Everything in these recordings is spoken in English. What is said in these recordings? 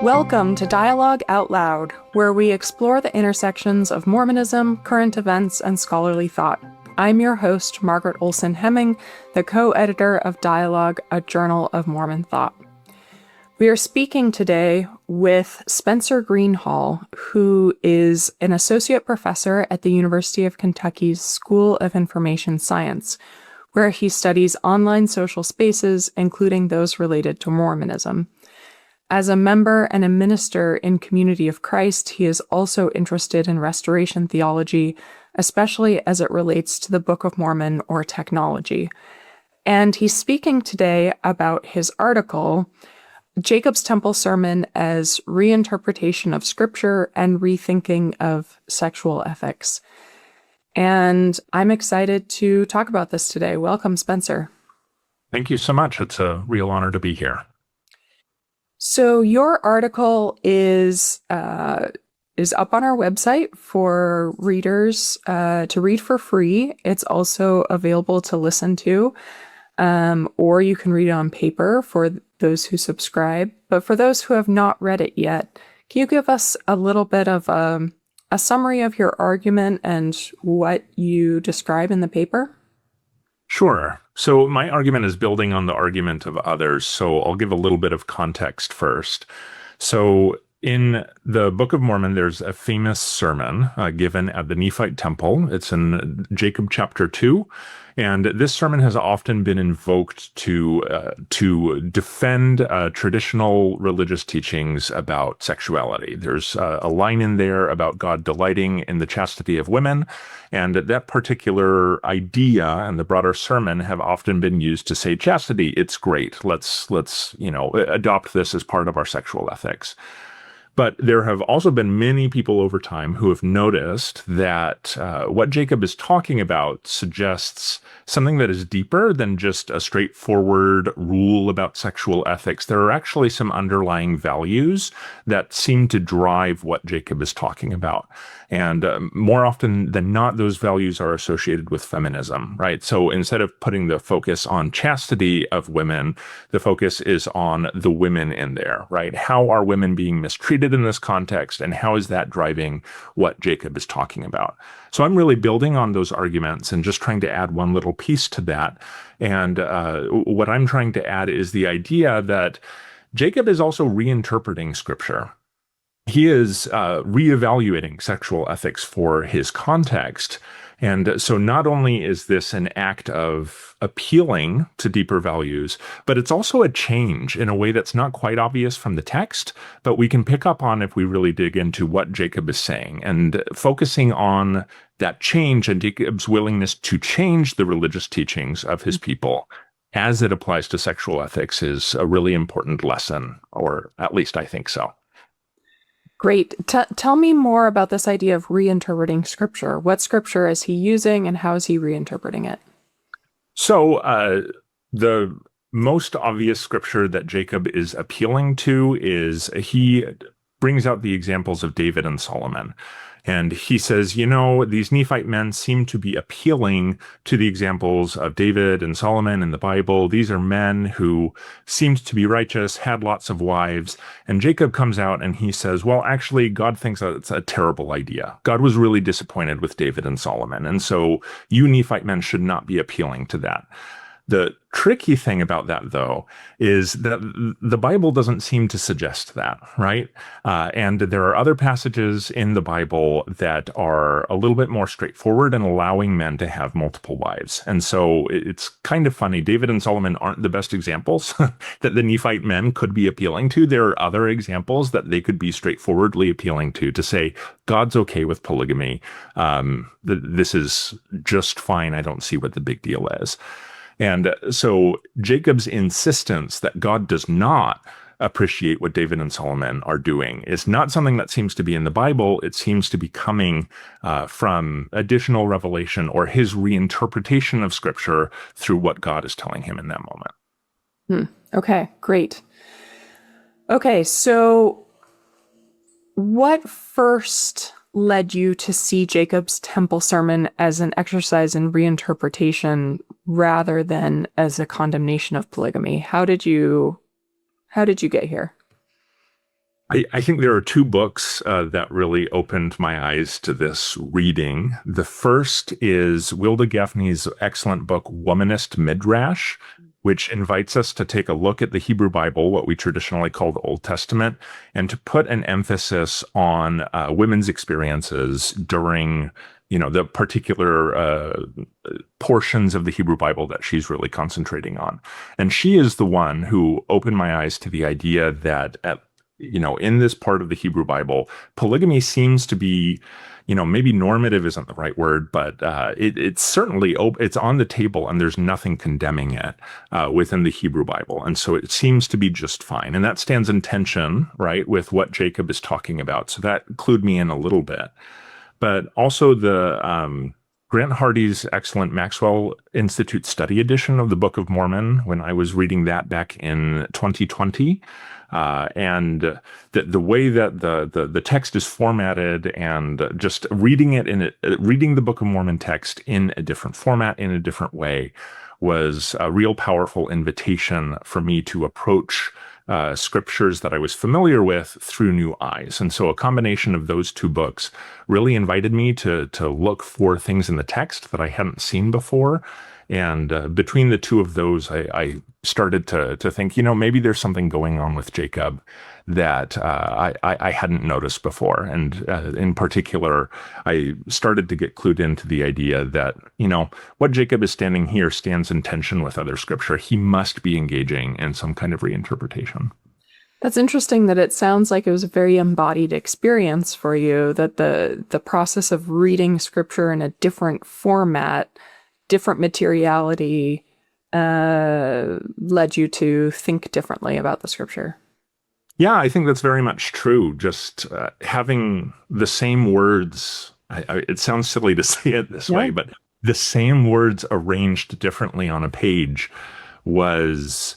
Welcome to Dialogue Out Loud, where we explore the intersections of Mormonism, current events, and scholarly thought. I'm your host, Margaret Olsen Hemming, the co-editor of Dialogue, a journal of Mormon thought. We are speaking today with Spencer Greenhalgh, who is an associate professor at the University of Kentucky's School of Information Science, where he studies online social spaces, including those related to Mormonism. As a member and a minister in Community of Christ, he is also interested in restoration theology, especially as it relates to the Book of Mormon or technology. And he's speaking today about his article, Jacob's Temple Sermon as Reinterpretation of Scripture and Rethinking of Sexual Ethics. And I'm excited to talk about this today. Welcome, Spencer. Thank you so much. It's a real honor to be here. So your article is up on our website for readers to read for free. It's also available to listen to, or you can read it on paper for those who subscribe. But for those who have not read it yet, can you give us a little bit of a summary of your argument and what you describe in the paper? Sure. So my argument is building on the argument of others, so I'll give a little bit of context first. So in the Book of Mormon, there's a famous sermon given at the Nephite Temple. It's in Jacob chapter 2, and this sermon has often been invoked to defend traditional religious teachings about sexuality. There's a line in there about God delighting in the chastity of women, and that particular idea and the broader sermon have often been used to say chastity, it's great. Let's adopt this as part of our sexual ethics. But there have also been many people over time who have noticed that what Jacob is talking about suggests something that is deeper than just a straightforward rule about sexual ethics. There are actually some underlying values that seem to drive what Jacob is talking about. And more often than not, those values are associated with feminism, right? So instead of putting the focus on chastity of women, the focus is on the women in there, right? How are women being mistreated in this context, and how is that driving what Jacob is talking about? So I'm really building on those arguments and just trying to add one little piece to that. And what I'm trying to add is the idea that Jacob is also reinterpreting Scripture. He is reevaluating sexual ethics for his context. And so not only is this an act of appealing to deeper values, but it's also a change in a way that's not quite obvious from the text, but we can pick up on if we really dig into what Jacob is saying. And focusing on that change and Jacob's willingness to change the religious teachings of his people as it applies to sexual ethics is a really important lesson, or at least I think so. Great. Tell me more about this idea of reinterpreting Scripture. What Scripture is he using, and how is he reinterpreting it? So the most obvious Scripture that Jacob is appealing to is he brings out the examples of David and Solomon. And he says, these Nephite men seem to be appealing to the examples of David and Solomon in the Bible. These are men who seemed to be righteous, had lots of wives. And Jacob comes out and he says, well, actually, God thinks that it's a terrible idea. God was really disappointed with David and Solomon. And so you Nephite men should not be appealing to that. The tricky thing about that, though, is that the Bible doesn't seem to suggest that, right? And there are other passages in the Bible that are a little bit more straightforward and allowing men to have multiple wives. And so it's kind of funny. David and Solomon aren't the best examples that the Nephite men could be appealing to. There are other examples that they could be straightforwardly appealing to say, God's okay with polygamy. This is just fine. I don't see what the big deal is. And so Jacob's insistence that God does not appreciate what David and Solomon are doing is not something that seems to be in the Bible. It seems to be coming from additional revelation or his reinterpretation of Scripture through what God is telling him in that moment. Okay, great. Okay, so what first led you to see Jacob's Temple Sermon as an exercise in reinterpretation rather than as a condemnation of polygamy? How did you get here? I think there are two books that really opened my eyes to this reading. The first is Wilda Gaffney's excellent book, Womanist Midrash, which invites us to take a look at the Hebrew Bible, what we traditionally call the Old Testament, and to put an emphasis on women's experiences during, the particular portions of the Hebrew Bible that she's really concentrating on. And she is the one who opened my eyes to the idea that in this part of the Hebrew Bible, polygamy seems to be, maybe normative isn't the right word, but it's certainly it's on the table, and there's nothing condemning it within the Hebrew Bible, and so it seems to be just fine, and that stands in tension, right, with what Jacob is talking about. So that clued me in a little bit, but also the Grant Hardy's excellent Maxwell Institute study edition of the Book of Mormon, when I was reading that back in 2020. And the way that the text is formatted, and just reading reading the Book of Mormon text in a different format, in a different way, was a real powerful invitation for me to approach scriptures that I was familiar with through new eyes. And so a combination of those two books really invited me to look for things in the text that I hadn't seen before. And between the two of those, I started to think, maybe there's something going on with Jacob that I hadn't noticed before. And in particular, I started to get clued into the idea that, what Jacob is standing here stands in tension with other scripture. He must be engaging in some kind of reinterpretation. That's interesting that it sounds like it was a very embodied experience for you, that the process of reading scripture in a different format, different materiality, led you to think differently about the scripture. Yeah, I think that's very much true. Just having the same words, it sounds silly to say it this way, but the same words arranged differently on a page was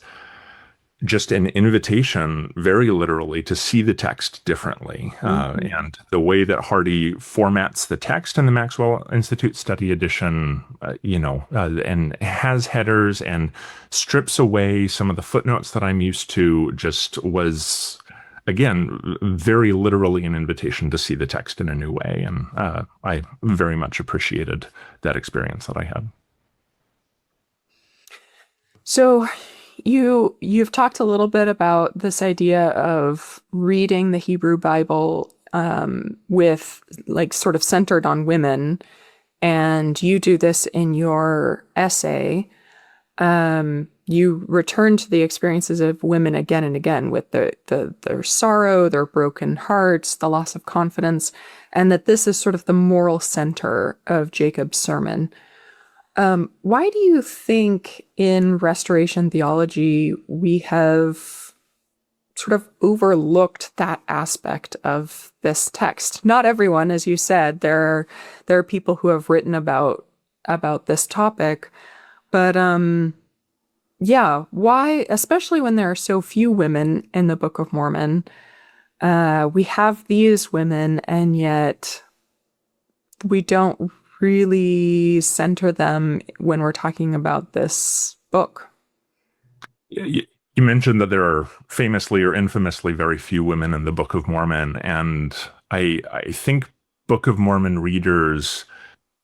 just an invitation, very literally, to see the text differently. And the way that Hardy formats the text in the Maxwell Institute Study Edition, and has headers and strips away some of the footnotes that I'm used to, just was, again, very literally an invitation to see the text in a new way. And I very much appreciated that experience that I had. So you've talked a little bit about this idea of reading the Hebrew Bible with, like, sort of centered on women, and you do this in your essay. You return to the experiences of women again and again, with their sorrow, their broken hearts, the loss of confidence, and that this is sort of the moral center of Jacob's sermon. Why do you think in Restoration theology we have sort of overlooked that aspect of this text? Not everyone, as you said. There are people who have written about this topic, but why, especially when there are so few women in the Book of Mormon, we have these women, and yet we don't really center them when we're talking about this book. You mentioned that there are famously or infamously very few women in the Book of Mormon, and I think Book of Mormon readers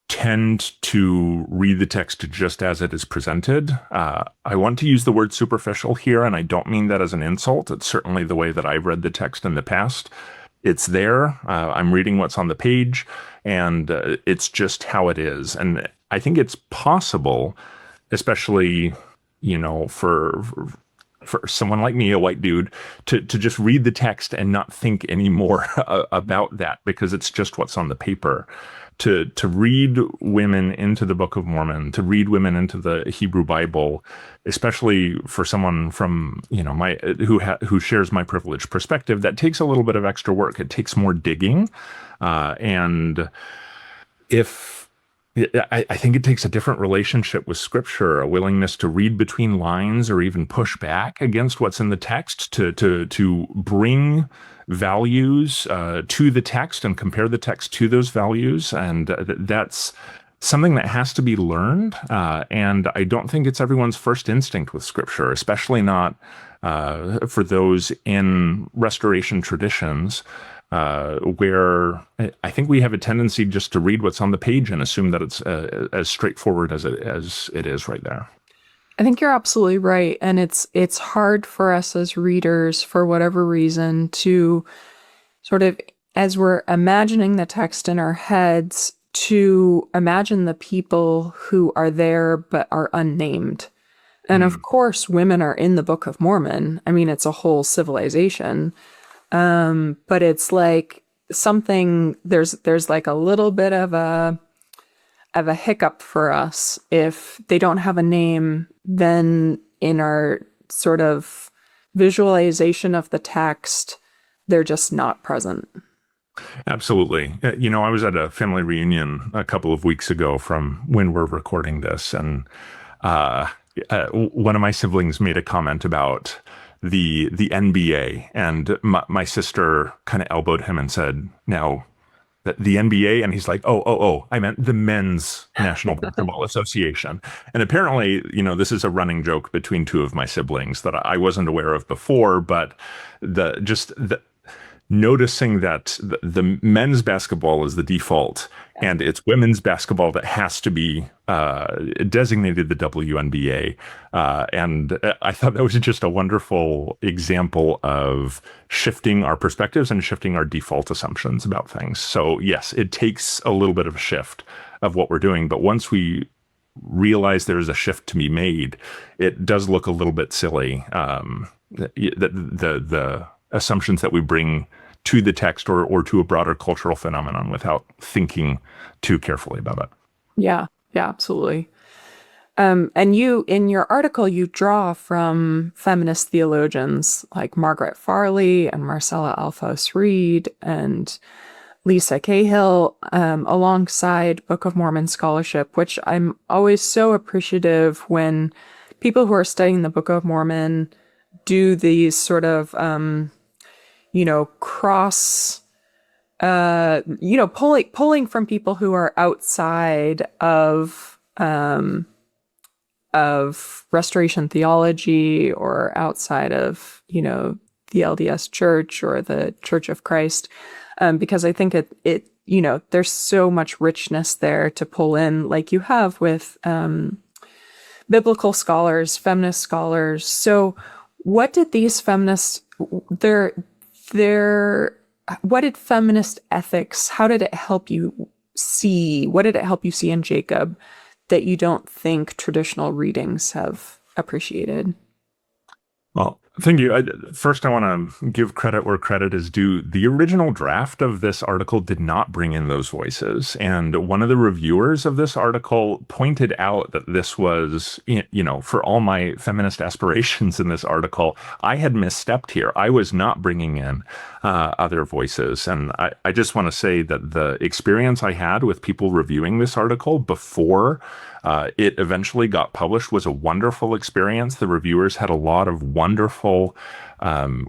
tend to read the text just as it is presented. I want to use the word superficial here, and I don't mean that as an insult. It's certainly the way that I've read the text in the past. It's there. I'm reading what's on the page, and it's just how it is. And I think it's possible, especially, for someone like me, a white dude, to just read the text and not think anymore about that, because it's just what's on the paper. To read women into the Book of Mormon, to read women into the Hebrew Bible, especially for someone from who shares my privileged perspective, that takes a little bit of extra work. It takes more digging, and I think it takes a different relationship with Scripture, a willingness to read between lines or even push back against what's in the text, to bring values to the text and compare the text to those values. And that's something that has to be learned. And I don't think it's everyone's first instinct with Scripture, especially not for those in restoration traditions, where I think we have a tendency just to read what's on the page and assume that it's as straightforward as it is right there. I think you're absolutely right. And it's hard for us as readers, for whatever reason, to sort of, as we're imagining the text in our heads, to imagine the people who are there but are unnamed. And of course, women are in the Book of Mormon. I mean, it's a whole civilization. But it's like something, there's like a little bit of a hiccup for us if they don't have a name. Then in our sort of visualization of the text, they're just not present. Absolutely. I was at a family reunion a couple of weeks ago from when we're recording this, and one of my siblings made a comment about the NBA, and my sister kind of elbowed him and said, "Now, the NBA," and he's like, "Oh, I meant the Men's National Basketball Association." And apparently, this is a running joke between two of my siblings that I wasn't aware of before, but the noticing that the men's basketball is the default and it's women's basketball that has to be designated the WNBA. And I thought that was just a wonderful example of shifting our perspectives and shifting our default assumptions about things. So yes, it takes a little bit of a shift of what we're doing. But once we realize there's a shift to be made, it does look a little bit silly. The assumptions that we bring to the text or to a broader cultural phenomenon without thinking too carefully about it. Yeah, absolutely. And you, in your article, you draw from feminist theologians like Margaret Farley and Marcella Alphonse Reed and Lisa Cahill, alongside Book of Mormon scholarship, which I'm always so appreciative when people who are studying the Book of Mormon do these sort of cross, pulling from people who are outside of restoration theology or outside of, the LDS Church or the Church of Christ, because I think it there's so much richness there to pull in, like you have with biblical scholars, feminist scholars. So what did these feminists, what did feminist ethics, how did it help you see, what did it help you see in Jacob that you don't think traditional readings have appreciated? Well, thank you. First, I want to give credit where credit is due. The original draft of this article did not bring in those voices. And one of the reviewers of this article pointed out that this was, for all my feminist aspirations in this article, I had misstepped here. I was not bringing in other voices. And I just want to say that the experience I had with people reviewing this article before it eventually got published was a wonderful experience. The reviewers had a lot of wonderful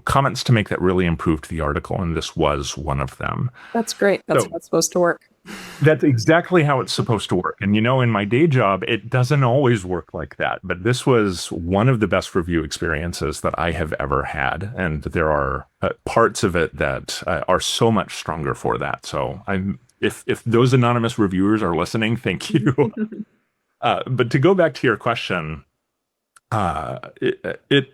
comments to make that really improved the article, and this was one of them. That's great. That's how it's supposed to work. That's exactly how it's supposed to work. And in my day job, it doesn't always work like that. But this was one of the best review experiences that I have ever had. And there are parts of it that are so much stronger for that. So if those anonymous reviewers are listening, thank you. But to go back to your question, it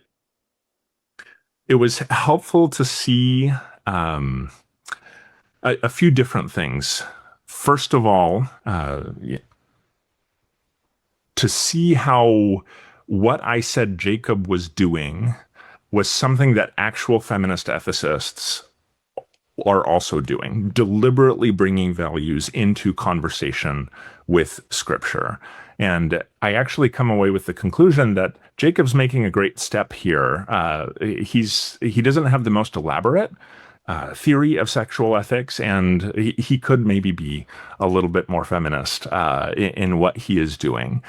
was helpful to see a few different things. First of all, to see how what I said Jacob was doing was something that actual feminist ethicists are also doing, deliberately bringing values into conversation with Scripture. And I actually come away with the conclusion that Jacob's making a great step here. He doesn't have the most elaborate theory of sexual ethics, and he could maybe be a little bit more feminist in what he is doing.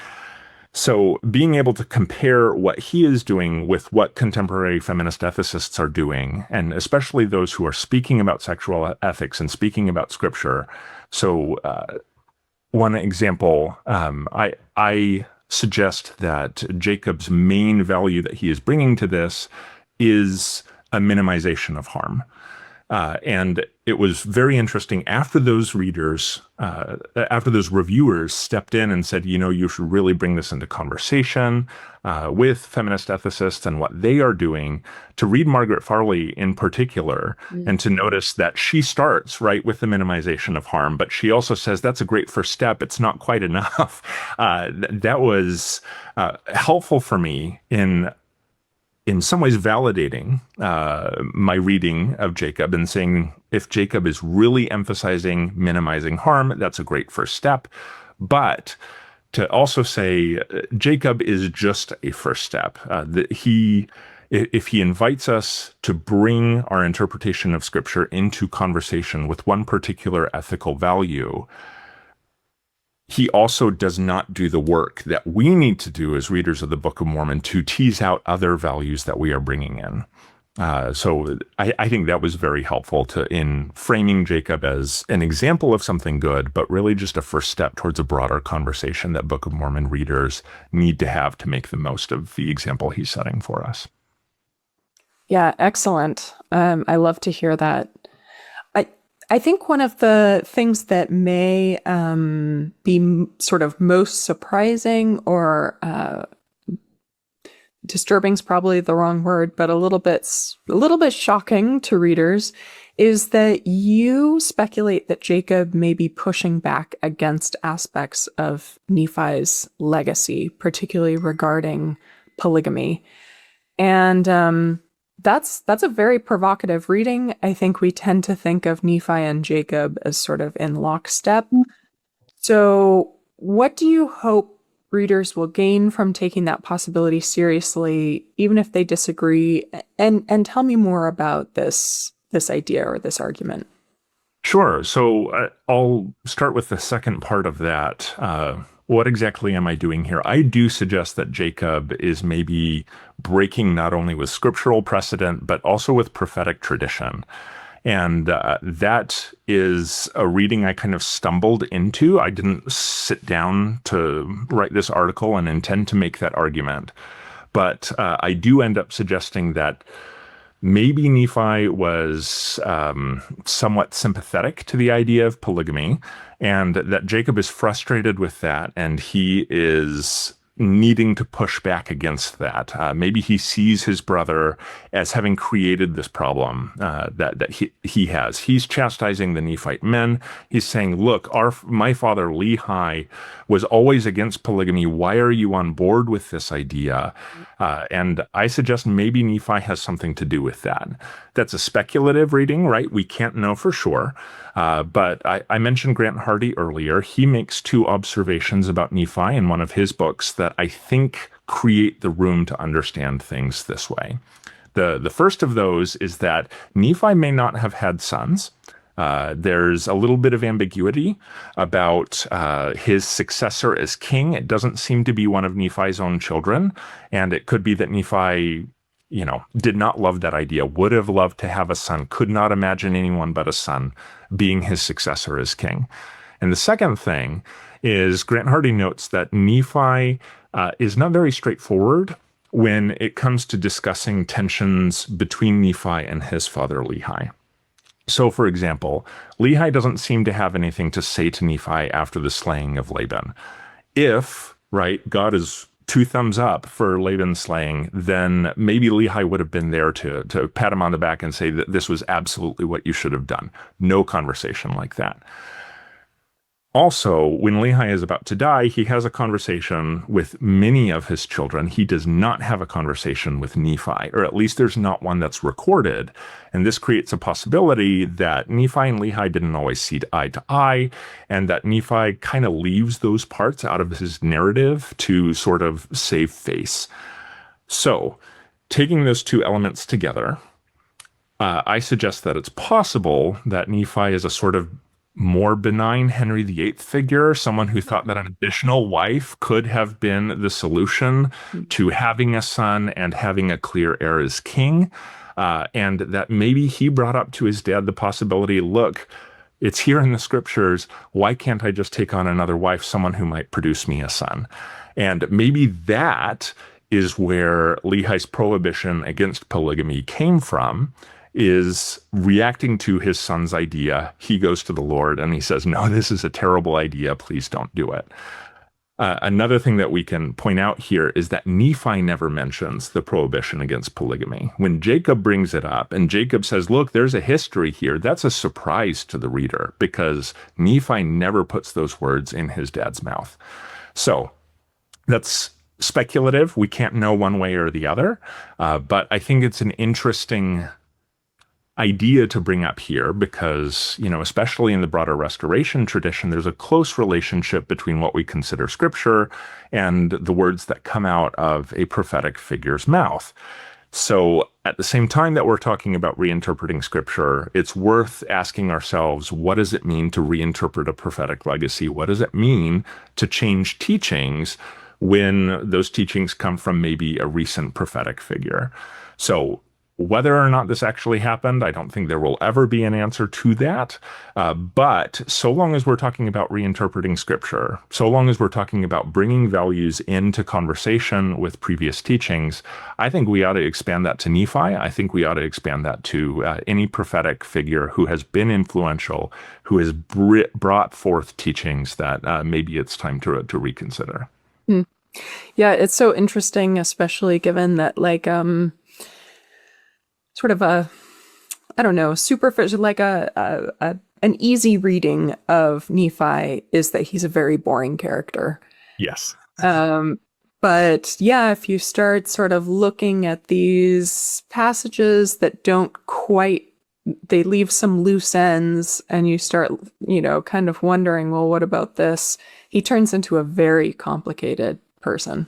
So being able to compare what he is doing with what contemporary feminist ethicists are doing, and especially those who are speaking about sexual ethics and speaking about Scripture. So one example, I suggest that Jacob's main value that he is bringing to this is a minimization of harm. And it was very interesting after those after those reviewers stepped in and said, you should really bring this into conversation with feminist ethicists and what they are doing, to read Margaret Farley in particular and to notice that she starts right with the minimization of harm, but she also says that's a great first step. It's not quite enough. That was helpful for me in some ways validating my reading of Jacob and saying, if Jacob is really emphasizing minimizing harm, that's a great first step. But to also say Jacob is just a first step. If he invites us to bring our interpretation of Scripture into conversation with one particular ethical value, he also does not do the work that we need to do as readers of the Book of Mormon to tease out other values that we are bringing in. So I think that was very helpful in framing Jacob as an example of something good, but really just a first step towards a broader conversation that Book of Mormon readers need to have to make the most of the example he's setting for us. Yeah, excellent. I love to hear that. I think one of the things that may be sort of most surprising or disturbing is probably the wrong word, but a little bit shocking to readers is that you speculate that Jacob may be pushing back against aspects of Nephi's legacy, particularly regarding polygamy. And that's a very provocative reading. I think we tend to think of Nephi and Jacob as sort of in lockstep. So what do you hope readers will gain from taking that possibility seriously, even if they disagree? And tell me more about this idea or this argument. Sure. So I'll start with the second part of that. What exactly am I doing here? I do suggest that Jacob is maybe breaking not only with scriptural precedent, but also with prophetic tradition. And that is a reading I kind of stumbled into. I didn't sit down to write this article and intend to make that argument. But I do end up suggesting that maybe Nephi was somewhat sympathetic to the idea of polygamy, and that Jacob is frustrated with that, and he is needing to push back against that. Maybe he sees his brother as having created this problem that he has. He's chastising the Nephite men. He's saying, look, my father Lehi was always against polygamy. Why are you on board with this idea? And I suggest maybe Nephi has something to do with that. That's a speculative reading, right? We can't know for sure. But I mentioned Grant Hardy earlier. He makes two observations about Nephi in one of his books that I think create the room to understand things this way. The first of those is that Nephi may not have had sons. There's a little bit of ambiguity about his successor as king. It doesn't seem to be one of Nephi's own children, and it could be that Nephi did not love that idea, would have loved to have a son, could not imagine anyone but a son being his successor as king. And the second thing is Grant Hardy notes that Nephi is not very straightforward when it comes to discussing tensions between Nephi and his father Lehi. So, for example, Lehi doesn't seem to have anything to say to Nephi after the slaying of Laban. If, right, God is 2 thumbs up for Laban's slaying, then maybe Lehi would have been there to pat him on the back and say that this was absolutely what you should have done. No conversation like that. Also, when Lehi is about to die, he has a conversation with many of his children. He does not have a conversation with Nephi, or at least there's not one that's recorded. And this creates a possibility that Nephi and Lehi didn't always see eye to eye, and that Nephi kind of leaves those parts out of his narrative to sort of save face. So, taking those two elements together, I suggest that it's possible that Nephi is a sort of more benign Henry VIII figure, someone who thought that an additional wife could have been the solution to having a son and having a clear heir as king, and that maybe he brought up to his dad the possibility, look, it's here in the scriptures, why can't I just take on another wife, someone who might produce me a son? And maybe that is where Lehi's prohibition against polygamy came from, is reacting to his son's idea. He goes to the Lord and he says, no, this is a terrible idea. Please don't do it. Another thing that we can point out here is that Nephi never mentions the prohibition against polygamy. When Jacob brings it up and Jacob says, look, there's a history here, that's a surprise to the reader because Nephi never puts those words in his dad's mouth. So that's speculative. We can't know one way or the other. But I think it's an interesting idea to bring up here because, especially in the broader restoration tradition, there's a close relationship between what we consider scripture and the words that come out of a prophetic figure's mouth. So at the same time that we're talking about reinterpreting scripture, it's worth asking ourselves, what does it mean to reinterpret a prophetic legacy? What does it mean to change teachings when those teachings come from maybe a recent prophetic figure? So whether or not this actually happened, I don't think there will ever be an answer to that. But so long as we're talking about reinterpreting scripture, so long as we're talking about bringing values into conversation with previous teachings, I think we ought to expand that to Nephi. I think we ought to expand that to any prophetic figure who has been influential, who has brought forth teachings that maybe it's time to reconsider. Yeah, it's so interesting, especially given that sort of superficial, an easy reading of Nephi is that he's a very boring character. Yes. But yeah, if you start sort of looking at these passages that they leave some loose ends and you start, kind of wondering, well, what about this? He turns into a very complicated person.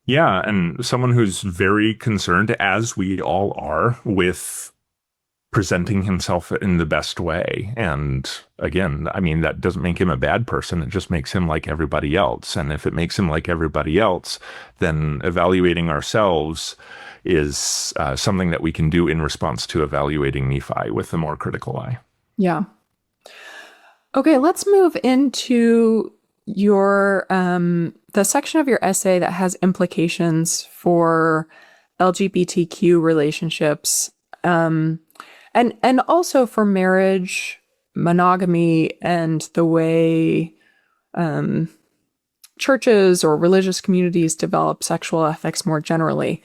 Yeah, and someone who's very concerned, as we all are, with presenting himself in the best way. And again, that doesn't make him a bad person. It just makes him like everybody else. And if it makes him like everybody else, then evaluating ourselves is something that we can do in response to evaluating Nephi with a more critical eye. Yeah. Okay, let's move into your the section of your essay that has implications for LGBTQ relationships, and also for marriage, monogamy, and the way churches or religious communities develop sexual ethics more generally.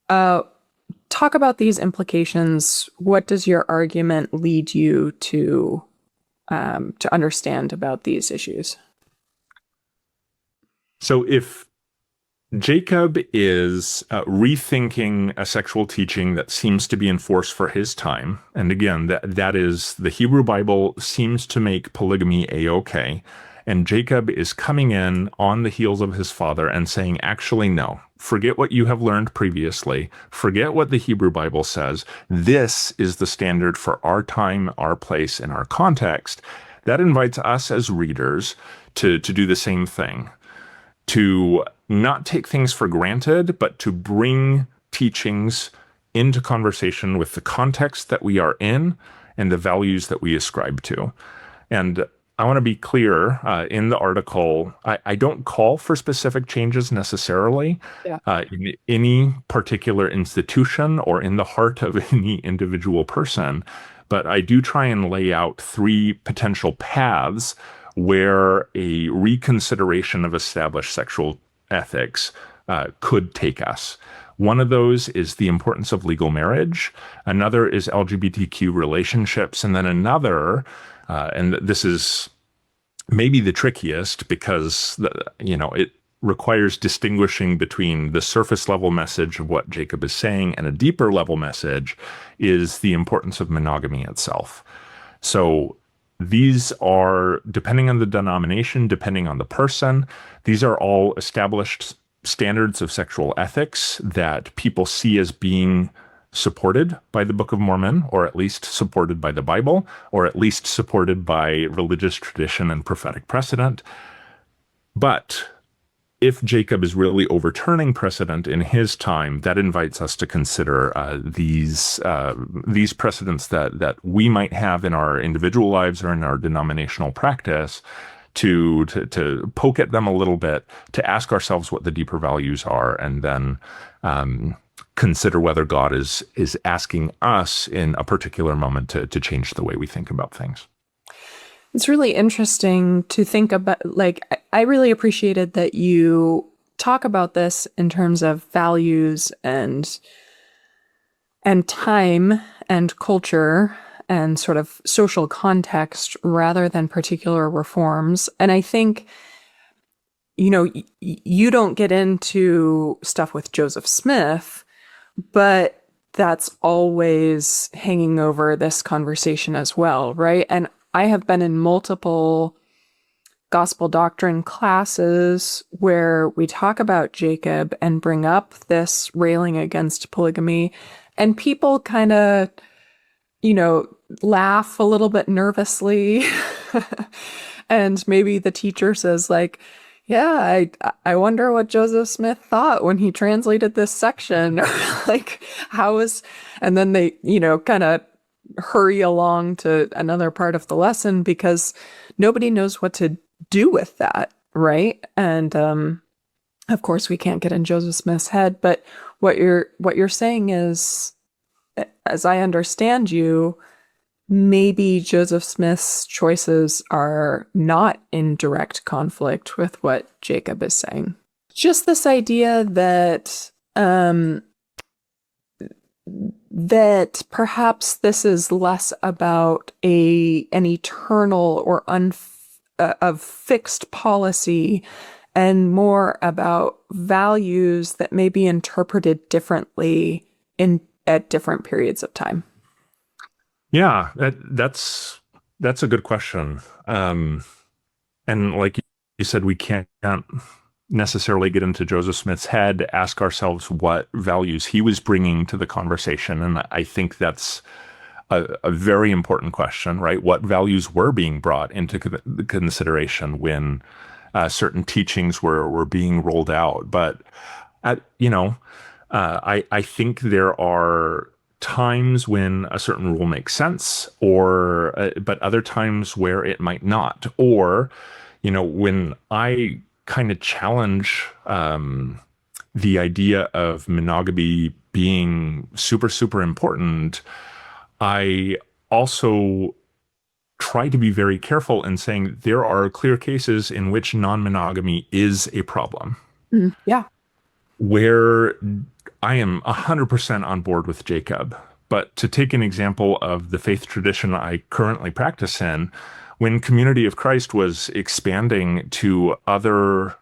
Talk about these implications. What does your argument lead you to understand about these issues? So if Jacob is rethinking a sexual teaching that seems to be enforced for his time, and again, that is, the Hebrew Bible seems to make polygamy a-okay, and Jacob is coming in on the heels of his father and saying, actually, no, forget what you have learned previously, forget what the Hebrew Bible says, this is the standard for our time, our place, and our context. That invites us as readers to do the same thing. To not take things for granted, but to bring teachings into conversation with the context that we are in and the values that we ascribe to. And I want to be clear, in the article, I don't call for specific changes necessarily in any particular institution or in the heart of any individual person, but I do try and lay out 3 potential paths where a reconsideration of established sexual ethics could take us. One of those is the importance of legal marriage. Another is LGBTQ relationships. And then another, and this is maybe the trickiest because, it requires distinguishing between the surface level message of what Jacob is saying and a deeper level message, is the importance of monogamy itself. So these are, depending on the denomination, depending on the person, these are all established standards of sexual ethics that people see as being supported by the Book of Mormon, or at least supported by the Bible, or at least supported by religious tradition and prophetic precedent. But if Jacob is really overturning precedent in his time, that invites us to consider these precedents that we might have in our individual lives or in our denominational practice, to poke at them a little bit, to ask ourselves what the deeper values are, and then consider whether God is asking us in a particular moment to change the way we think about things. It's really interesting to think about, like, I really appreciated that you talk about this in terms of values and time and culture and sort of social context rather than particular reforms. And I think, you don't get into stuff with Joseph Smith, but that's always hanging over this conversation as well, right? And I have been in multiple gospel doctrine classes where we talk about Jacob and bring up this railing against polygamy, and people kind of, laugh a little bit nervously. And maybe the teacher says, like, yeah, I wonder what Joseph Smith thought when he translated this section. Like, and then they, kind of hurry along to another part of the lesson because nobody knows what to do with that, right? And of course we can't get in Joseph Smith's head, but what you're saying is, as I understand you, maybe Joseph Smith's choices are not in direct conflict with what Jacob is saying. Just this idea that that perhaps this is less about an eternal or of fixed policy and more about values that may be interpreted differently at different periods of time. Yeah, that's a good question. And like you said, we can't necessarily get into Joseph Smith's head, ask ourselves what values he was bringing to the conversation. And I think that's a very important question, right? What values were being brought into consideration when certain teachings were being rolled out? But, I think there are times when a certain rule makes sense, but other times where it might not. Or, when I kind of challenge the idea of monogamy being super, super important, I also try to be very careful in saying there are clear cases in which non-monogamy is a problem. Yeah. Where I am 100% on board with Jacob. But to take an example of the faith tradition I currently practice in, when Community of Christ was expanding to other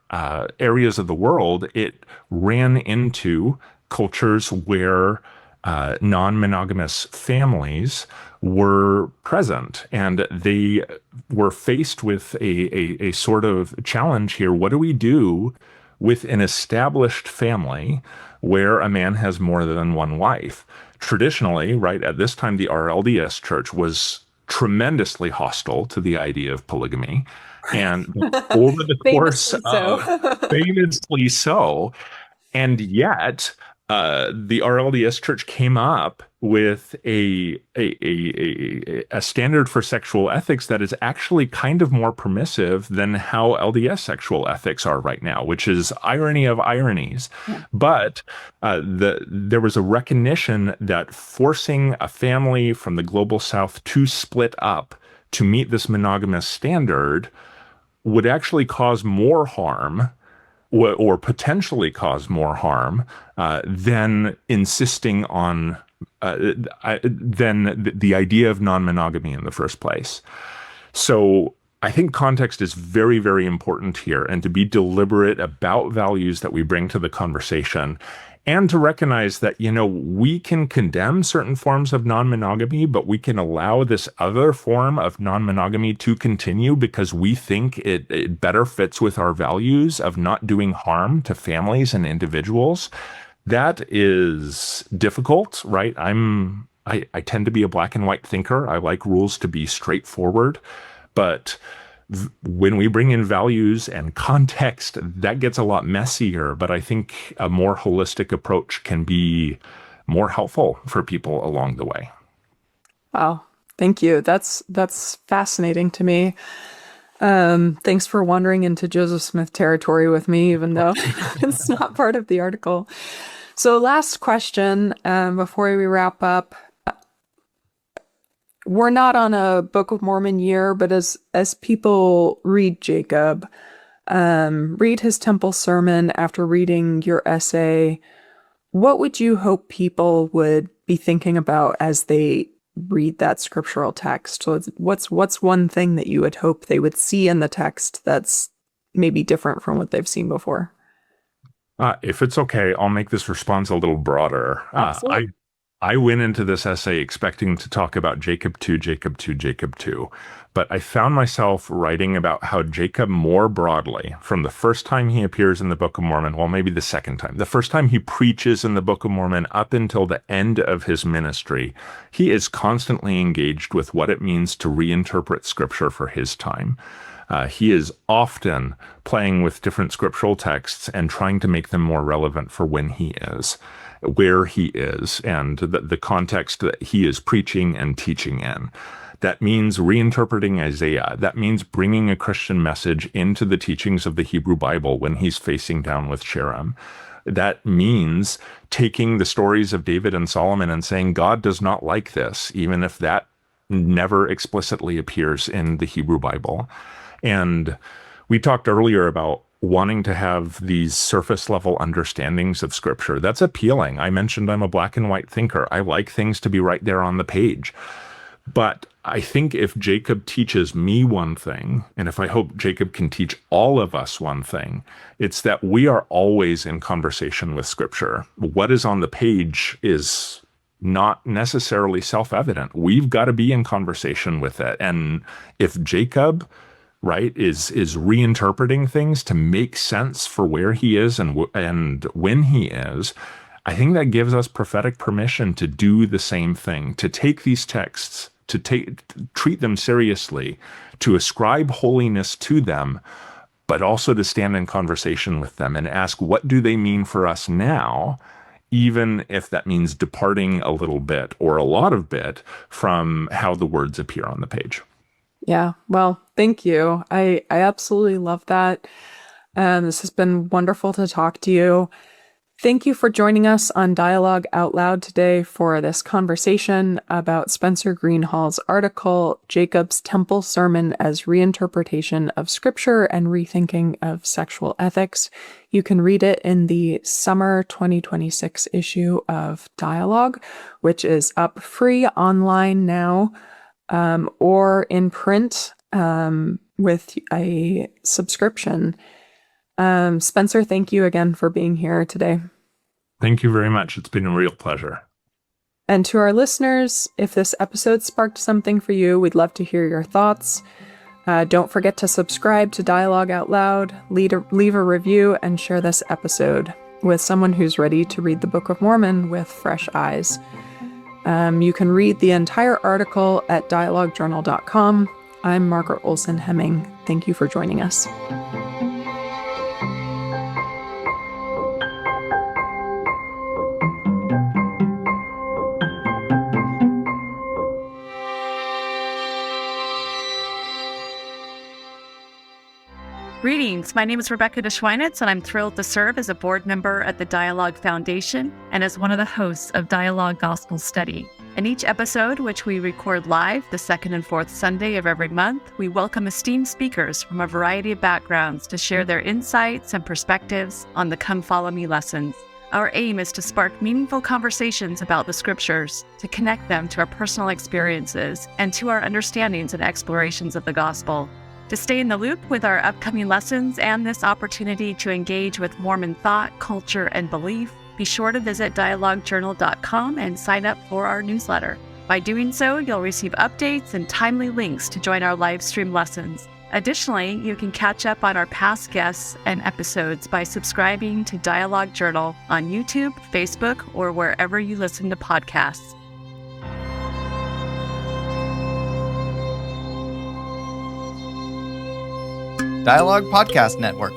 areas of the world, it ran into cultures where non-monogamous families were present, and they were faced with a sort of challenge here. What do we do with an established family where a man has more than one wife? Traditionally, right, at this time, the RLDS church was tremendously hostile to the idea of polygamy. And over the course of, famously so, and yet the RLDS church came up with a standard for sexual ethics that is actually kind of more permissive than how LDS sexual ethics are right now, which is irony of ironies. Yeah. But there was a recognition that forcing a family from the global south to split up to meet this monogamous standard would actually cause more harm, or potentially cause more harm, than insisting on than the idea of non-monogamy in the first place. So I think context is very, very important here, and to be deliberate about values that we bring to the conversation, and to recognize that, we can condemn certain forms of non-monogamy, but we can allow this other form of non-monogamy to continue because we think it better fits with our values of not doing harm to families and individuals. That is difficult, right? I tend to be a black and white thinker. I like rules to be straightforward, but when we bring in values and context, that gets a lot messier. But I think a more holistic approach can be more helpful for people along the way. Wow. Thank you. That's fascinating to me. Thanks for wandering into Joseph Smith territory with me, even though it's not part of the article. So last question, before we wrap up. We're not on a Book of Mormon year, but as people read Jacob, read his temple sermon after reading your essay, what would you hope people would be thinking about as they read that scriptural text? So what's one thing that you would hope they would see in the text that's maybe different from what they've seen before? If it's okay, I'll make this response a little broader. Absolutely. I went into this essay expecting to talk about Jacob 2, Jacob 2, Jacob 2, but I found myself writing about how Jacob more broadly, from the first time he appears in the Book of Mormon, well, maybe the second time, the first time he preaches in the Book of Mormon up until the end of his ministry, he is constantly engaged with what it means to reinterpret scripture for his time. He is often playing with different scriptural texts and trying to make them more relevant for when he is, where he is, and the context that he is preaching and teaching in. That means reinterpreting Isaiah. That means bringing a Christian message into the teachings of the Hebrew Bible when he's facing down with cherem. That means taking the stories of David and Solomon and saying, God does not like this, even if that never explicitly appears in the Hebrew Bible. And we talked earlier about wanting to have these surface level understandings of scripture. That's appealing. I mentioned I'm a black and white thinker. I like things to be right there on the page. But I think if Jacob teaches me one thing, and if I hope Jacob can teach all of us one thing, it's that we are always in conversation with scripture. What is on the page is not necessarily self-evident. We've got to be in conversation with it. And if Jacob, right, is reinterpreting things to make sense for where he is and when he is, I think that gives us prophetic permission to do the same thing, to take these texts, to treat them seriously, to ascribe holiness to them, but also to stand in conversation with them and ask, what do they mean for us now? Even if that means departing a little bit or a lot of bit from how the words appear on the page. Yeah, well, thank you. I absolutely love that. This has been wonderful to talk to you. Thank you for joining us on Dialogue Out Loud today for this conversation about Spencer Greenhalgh's article, Jacob's Temple Sermon as Reinterpretation of Scripture and Rethinking of Sexual Ethics. You can read it in the summer 2026 issue of Dialogue, which is up free online now, or in print with a subscription. Spencer, thank you again for being here today. Thank you very much. It's been a real pleasure. And to our listeners, if this episode sparked something for you, we'd love to hear your thoughts. Don't forget to subscribe to Dialogue Out Loud, leave a review, and share this episode with someone who's ready to read the Book of Mormon with fresh eyes. You can read the entire article at dialoguejournal.com. I'm Margaret Olsen Hemming. Thank you for joining us. Greetings, my name is Rebecca DeSchweinitz, and I'm thrilled to serve as a board member at the Dialogue Foundation and as one of the hosts of Dialogue Gospel Study. In each episode, which we record live the second and fourth Sunday of every month, we welcome esteemed speakers from a variety of backgrounds to share their insights and perspectives on the Come Follow Me lessons. Our aim is to spark meaningful conversations about the scriptures, to connect them to our personal experiences and to our understandings and explorations of the gospel. To stay in the loop with our upcoming lessons and this opportunity to engage with Mormon thought, culture, and belief, be sure to visit dialoguejournal.com and sign up for our newsletter. By doing so, you'll receive updates and timely links to join our live stream lessons. Additionally, you can catch up on our past guests and episodes by subscribing to Dialogue Journal on YouTube, Facebook, or wherever you listen to podcasts. Dialogue Podcast Network.